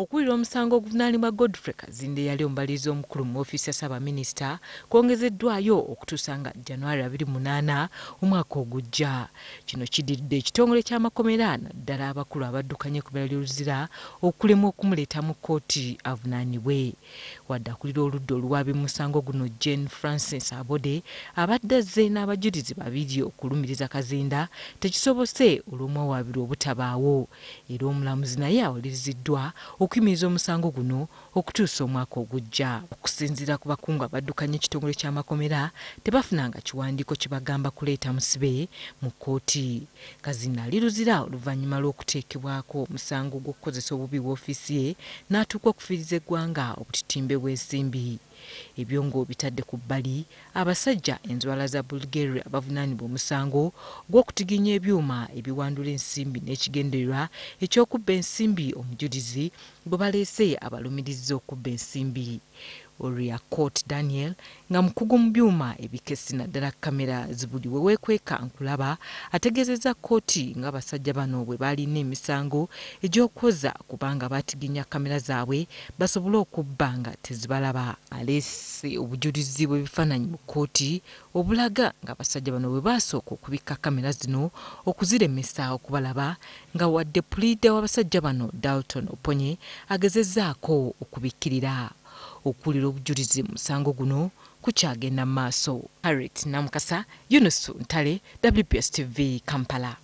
Okuwulira omusango oguvunaanibwa Godfrey Kazinde yali omubalirizi omukulu mu ofiisi ya Ssaabaminisita kwongezeddwayo okutuusa nga January 28 omwaka ogujja. Kino kiddiridde ekitongole ky'amakomera naddala abakulu abaddukanye ku bira ly'oluzira okulemwa okumuleeta mu kkooti avunaanibwe. Wadde akulira oludda oluwaabi mu musango guno Jane Francis Abode abadde azze n'abajulizi babiri okulumiriza Kazinda tekisobose olw'omwawaabirwa obutabaawo. Era omulamuzi naye awuliriziddwa okuyimiriza omusango guno okutuusa omwaka ogujja. Okusinziira ku bakungu abaddukanya ekitongole ky'amakomera tebafunanga kiwandiiko kibagamba kuleeta musibe mu kkooti. Kazinda ali luzira oluvannyuma lw'okuteekebwako omusango gw'okukozesa obubi w'ofiisi ye n'atuuka okufiiriza eggwanga obutitimbe bw'ensimbi. Ebyo ng'obitadde ku bbali, abasajja enzwala za Bulgaria bavunaanibwa omusango gw'okutiginya ebyuma ebiwandula ensimbi n'ekigendererwa eky'okubba ensimbi omujulizi bwe baleese abalumirizi okubba ensimbi. Oriakot Daniel nga mukugu mu byuma ebikessi naddala kamera zibuli we weekweka nkulaba ategeezezza kkooti ng'abasajja bano bwe baalina emisango egy'okwoza kubanga baatiginya kamera zaabwe basobole okubba nga tezibalaba. Aleese obujulizi bw'ebifaananyi mu kkooti obulaga ng'abasajja bano bwe baasooka okubikka kamera zino okuziremesa okubalaba nga wadde puliida w'abasajja bano Dalton Oponye agezezzaako okubikkirira. Okuwulira obujulizi mu musango guno kukyagenda mu maaso. Harriet Namukasa, Yunusu Ntale, WPS TV, Kampala.